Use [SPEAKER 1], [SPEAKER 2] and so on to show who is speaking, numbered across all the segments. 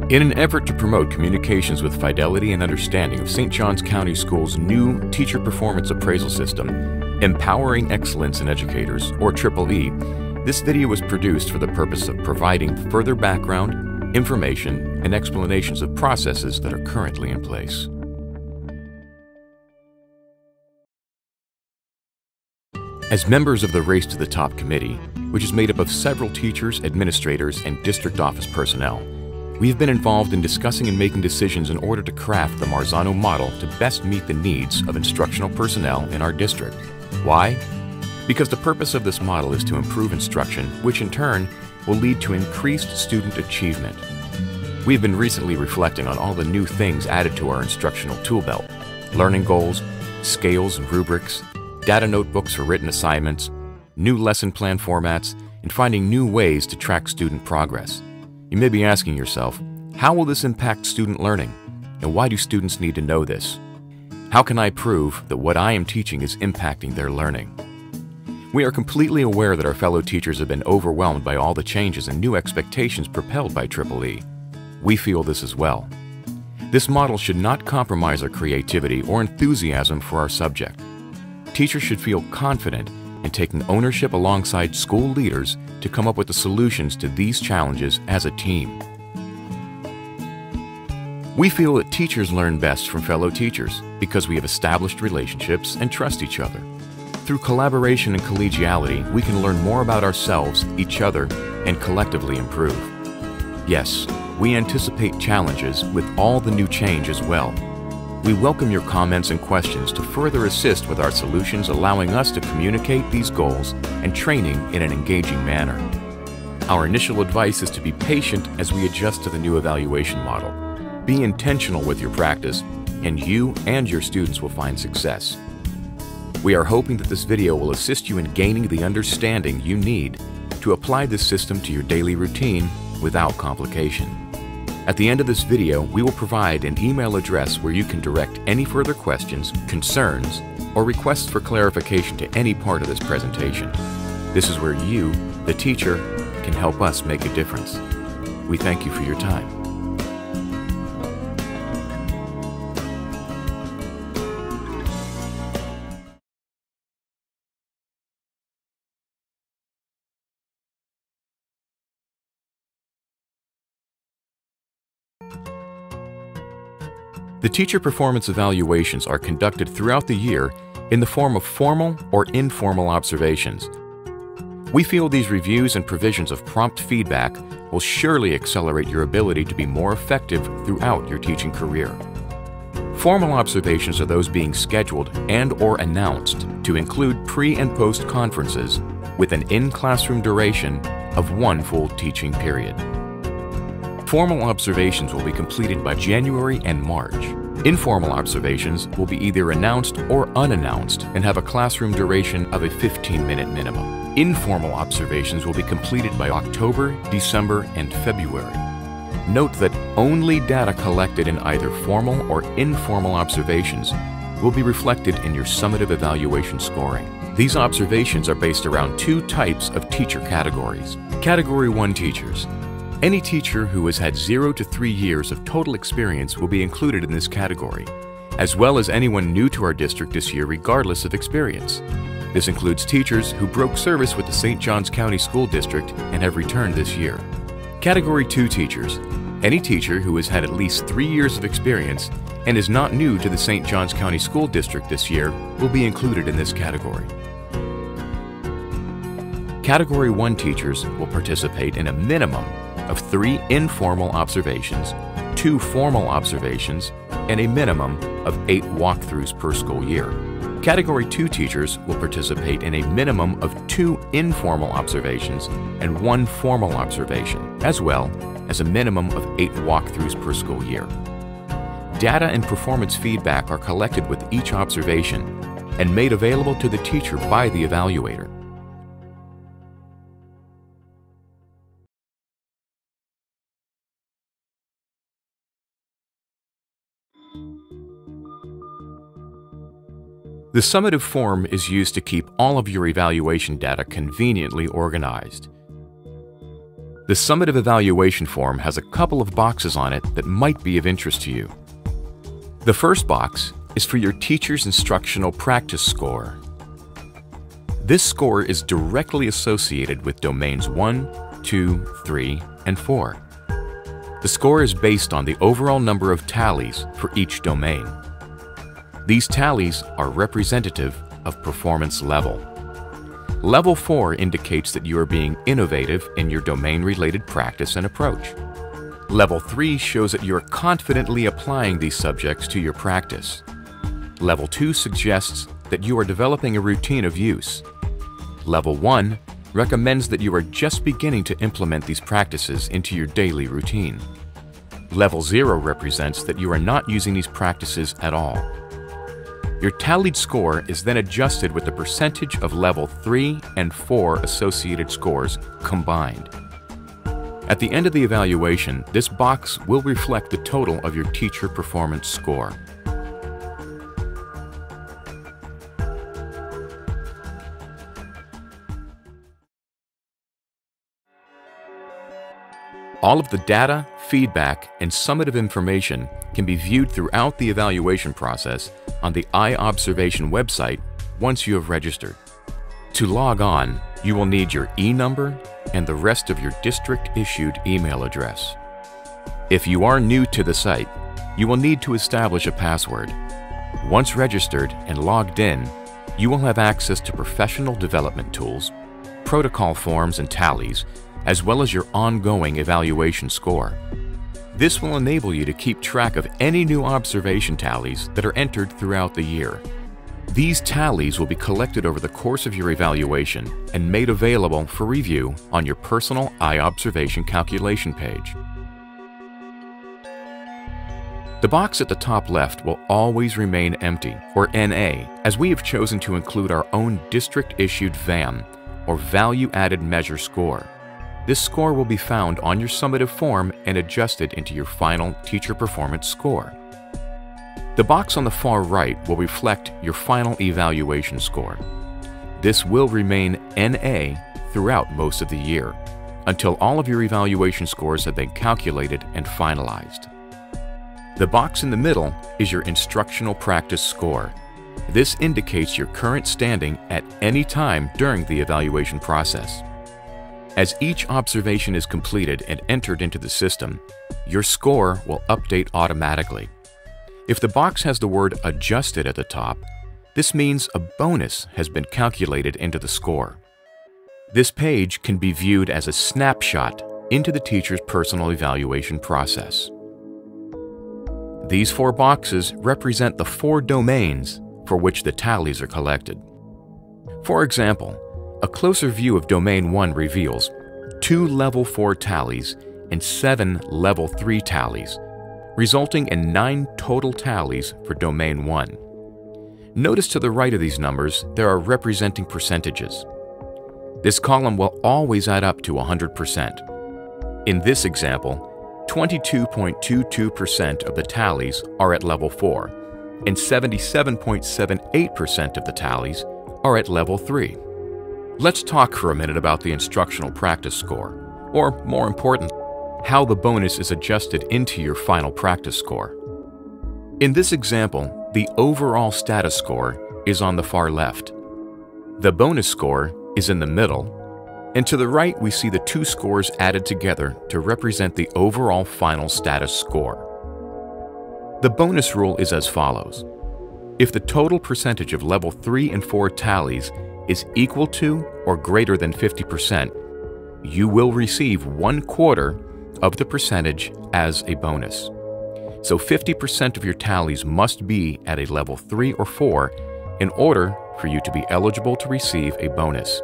[SPEAKER 1] In an effort to promote communications with fidelity and understanding of St. Johns County Schools' new Teacher Performance Appraisal System, Empowering Excellence in Educators, or EEE, this video was produced for the purpose of providing further background, information, and explanations of processes that are currently in place. As members of the Race to the Top Committee, which is made up of several teachers, administrators, and district office personnel, we have been involved in discussing and making decisions in order to craft the Marzano model to best meet the needs of instructional personnel in our district. Why? Because the purpose of this model is to improve instruction, which in turn will lead to increased student achievement. We have been recently reflecting on all the new things added to our instructional tool belt: learning goals, scales and rubrics, data notebooks for written assignments, new lesson plan formats, and finding new ways to track student progress. You may be asking yourself, how will this impact student learning? And why do students need to know this? How can I prove that what I am teaching is impacting their learning? We are completely aware that our fellow teachers have been overwhelmed by all the changes and new expectations propelled by EEE. We feel this as well. This model should not compromise our creativity or enthusiasm for our subject. Teachers should feel confident in taking ownership alongside school leaders to come up with the solutions to these challenges as a team. We feel that teachers learn best from fellow teachers because we have established relationships and trust each other. Through collaboration and collegiality, we can learn more about ourselves, each other, and collectively improve. Yes, we anticipate challenges with all the new change as well. We welcome your comments and questions to further assist with our solutions, allowing us to communicate these goals and training in an engaging manner. Our initial advice is to be patient as we adjust to the new evaluation model. Be intentional with your practice, and you and your students will find success. We are hoping that this video will assist you in gaining the understanding you need to apply this system to your daily routine without complication. At the end of this video, we will provide an email address where you can direct any further questions, concerns, or requests for clarification to any part of this presentation. This is where you, the teacher, can help us make a difference. We thank you for your time. The teacher performance evaluations are conducted throughout the year in the form of formal or informal observations. We feel these reviews and provisions of prompt feedback will surely accelerate your ability to be more effective throughout your teaching career. Formal observations are those being scheduled and/or announced to include pre- and post-conferences with an in-classroom duration of 1 full teaching period. Formal observations will be completed by January and March. Informal observations will be either announced or unannounced and have a classroom duration of a 15-minute minimum. Informal observations will be completed by October, December, and February. Note that only data collected in either formal or informal observations will be reflected in your summative evaluation scoring. These observations are based around 2 types of teacher categories. Category 1 teachers. Any teacher who has had 0 to 3 years of total experience will be included in this category, as well as anyone new to our district this year regardless of experience. This includes teachers who broke service with the St. Johns County School District and have returned this year. Category 2 teachers. Any teacher who has had at least 3 years of experience and is not new to the St. Johns County School District this year will be included in this category. Category 1 teachers will participate in a minimum of 3 informal observations, 2 formal observations, and a minimum of 8 walkthroughs per school year. Category 2 teachers will participate in a minimum of 2 informal observations and 1 formal observation, as well as a minimum of 8 walkthroughs per school year. Data and performance feedback are collected with each observation and made available to the teacher by the evaluator. The summative form is used to keep all of your evaluation data conveniently organized. The summative evaluation form has a couple of boxes on it that might be of interest to you. The first box is for your teacher's instructional practice score. This score is directly associated with domains 1, 2, 3, and 4. The score is based on the overall number of tallies for each domain. These tallies are representative of performance level. Level 4 indicates that you are being innovative in your domain-related practice and approach. Level 3 shows that you are confidently applying these subjects to your practice. Level 2 suggests that you are developing a routine of use. Level 1 recommends that you are just beginning to implement these practices into your daily routine. Level 0 represents that you are not using these practices at all. Your tallied score is then adjusted with the percentage of Level 3 and 4 associated scores combined. At the end of the evaluation, this box will reflect the total of your teacher performance score. All of the data, feedback, and summative information can be viewed throughout the evaluation process on the iObservation website once you have registered. To log on, you will need your e-number and the rest of your district-issued email address. If you are new to the site, you will need to establish a password. Once registered and logged in, you will have access to professional development tools, protocol forms and tallies, as well as your ongoing evaluation score. This will enable you to keep track of any new observation tallies that are entered throughout the year. These tallies will be collected over the course of your evaluation and made available for review on your personal iObservation calculation page. The box at the top left will always remain empty, or NA, as we have chosen to include our own district-issued VAM, or Value Added Measure score. This score will be found on your summative form and adjusted into your final teacher performance score. The box on the far right will reflect your final evaluation score. This will remain NA throughout most of the year, until all of your evaluation scores have been calculated and finalized. The box in the middle is your instructional practice score. This indicates your current standing at any time during the evaluation process. As each observation is completed and entered into the system, your score will update automatically. If the box has the word Adjusted at the top, this means a bonus has been calculated into the score. This page can be viewed as a snapshot into the teacher's personal evaluation process. These 4 boxes represent the 4 domains for which the tallies are collected. For example, a closer view of Domain 1 reveals 2 Level 4 tallies and 7 Level 3 tallies, resulting in 9 total tallies for Domain 1. Notice to the right of these numbers there are representing percentages. This column will always add up to 100%. In this example, 22.22% of the tallies are at Level 4, and 77.78% of the tallies are at Level 3. Let's talk for a minute about the instructional practice score, or more important, how the bonus is adjusted into your final practice score. In this example, the overall status score is on the far left. The bonus score is in the middle, and to the right we see the 2 scores added together to represent the overall final status score. The bonus rule is as follows. If the total percentage of Level 3 and 4 tallies is equal to or greater than 50%, you will receive 1/4 of the percentage as a bonus. So 50% of your tallies must be at a Level 3 or 4 in order for you to be eligible to receive a bonus.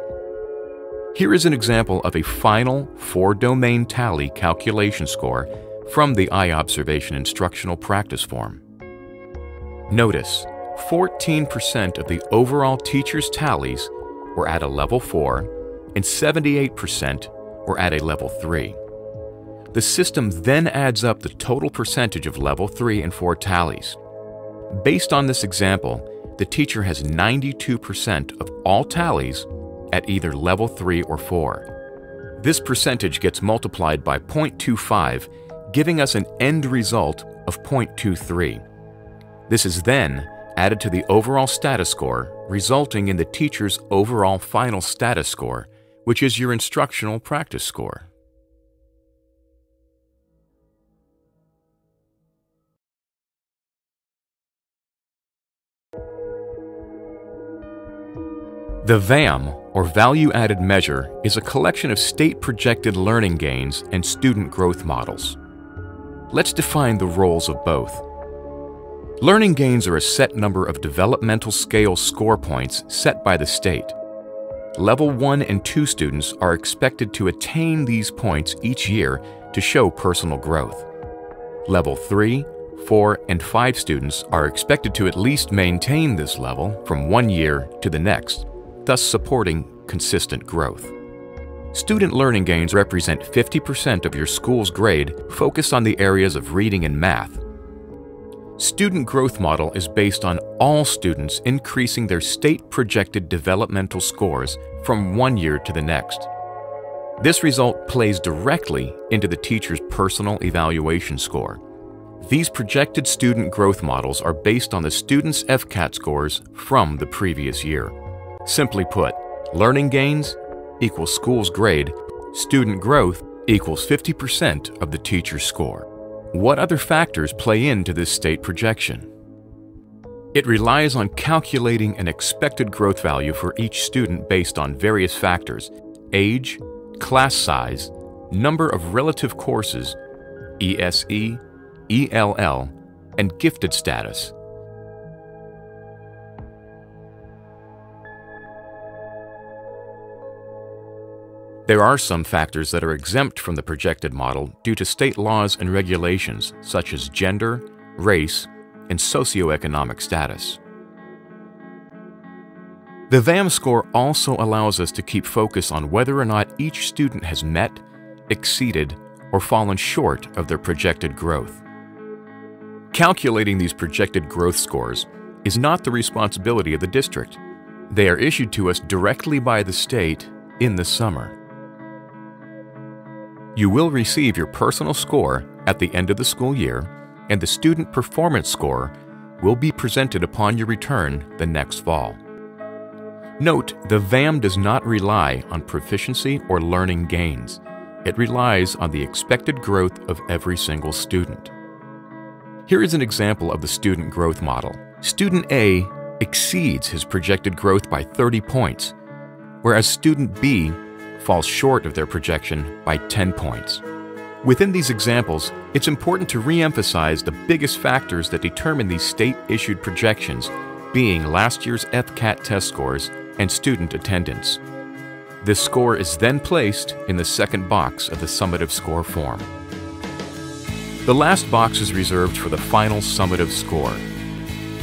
[SPEAKER 1] Here is an example of a final 4-domain tally calculation score from the iObservation instructional practice form. Notice, 14% of the overall teacher's tallies were at a Level 4 and 78% were at a Level 3. The system then adds up the total percentage of Level 3 and 4 tallies. Based on this example, the teacher has 92% of all tallies at either Level 3 or 4. This percentage gets multiplied by 0.25, giving us an end result of 0.23. This is then added to the overall status score, resulting in the teacher's overall final status score, which is your instructional practice score. The VAM, or Value Added Measure, is a collection of state-projected learning gains and student growth models. Let's define the roles of both. Learning gains are a set number of developmental scale score points set by the state. Level 1 and 2 students are expected to attain these points each year to show personal growth. Level 3, 4, and 5 students are expected to at least maintain this level from one year to the next, thus supporting consistent growth. Student learning gains represent 50% of your school's grade focused on the areas of reading and math. Student growth model is based on all students increasing their state-projected developmental scores from one year to the next. This result plays directly into the teacher's personal evaluation score. These projected student growth models are based on the student's FCAT scores from the previous year. Simply put, learning gains equals school's grade, student growth equals 50% of the teacher's score. What other factors play into this state projection? It relies on calculating an expected growth value for each student based on various factors: age, class size, number of relative courses, ESE, ELL, and gifted status. There are some factors that are exempt from the projected model due to state laws and regulations, such as gender, race, and socioeconomic status. The VAM score also allows us to keep focus on whether or not each student has met, exceeded, or fallen short of their projected growth. Calculating these projected growth scores is not the responsibility of the district. They are issued to us directly by the state in the summer. You will receive your personal score at the end of the school year, and the student performance score will be presented upon your return the next fall. Note, the VAM does not rely on proficiency or learning gains. It relies on the expected growth of every single student. Here is an example of the student growth model. Student A exceeds his projected growth by 30 points, whereas student B falls short of their projection by 10 points. Within these examples, it's important to re-emphasize the biggest factors that determine these state-issued projections, being last year's FCAT test scores and student attendance. This score is then placed in the second box of the summative score form. The last box is reserved for the final summative score.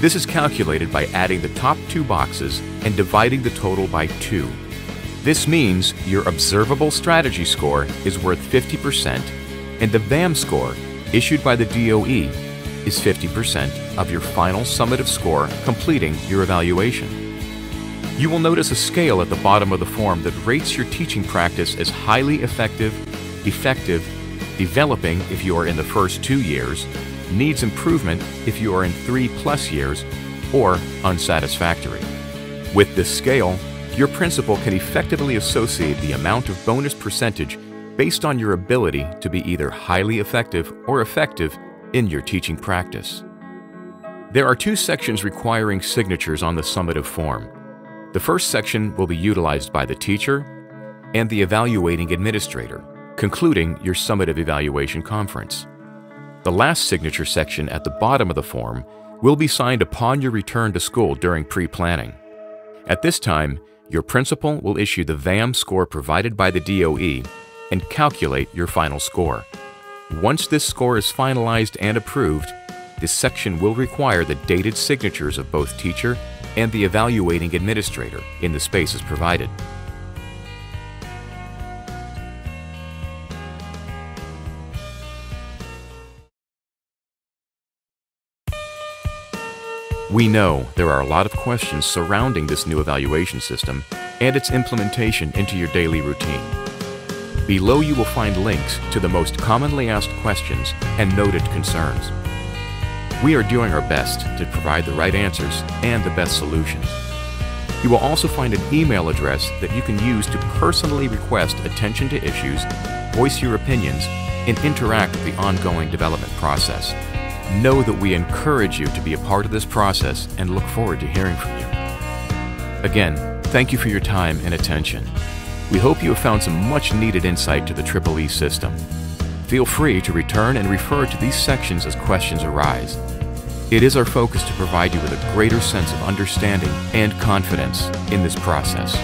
[SPEAKER 1] This is calculated by adding the top two boxes and dividing the total by 2. This means your observable strategy score is worth 50%, and the VAM score, issued by the DOE, is 50% of your final summative score completing your evaluation. You will notice a scale at the bottom of the form that rates your teaching practice as highly effective, developing if you are in the first 2 years, needs improvement if you are in 3+ years, or unsatisfactory. With this scale, your principal can effectively associate the amount of bonus percentage based on your ability to be either highly effective or effective in your teaching practice. There are 2 sections requiring signatures on the summative form. The first section will be utilized by the teacher and the evaluating administrator, concluding your summative evaluation conference. The last signature section at the bottom of the form will be signed upon your return to school during pre-planning. At this time, your principal will issue the VAM score provided by the DOE and calculate your final score. Once this score is finalized and approved, this section will require the dated signatures of both teacher and the evaluating administrator in the spaces provided. We know there are a lot of questions surrounding this new evaluation system and its implementation into your daily routine. Below you will find links to the most commonly asked questions and noted concerns. We are doing our best to provide the right answers and the best solutions. You will also find an email address that you can use to personally request attention to issues, voice your opinions, and interact with the ongoing development process. Know that we encourage you to be a part of this process and look forward to hearing from you. Again, thank you for your time and attention. We hope you have found some much-needed insight to the EEE system. Feel free to return and refer to these sections as questions arise. It is our focus to provide you with a greater sense of understanding and confidence in this process.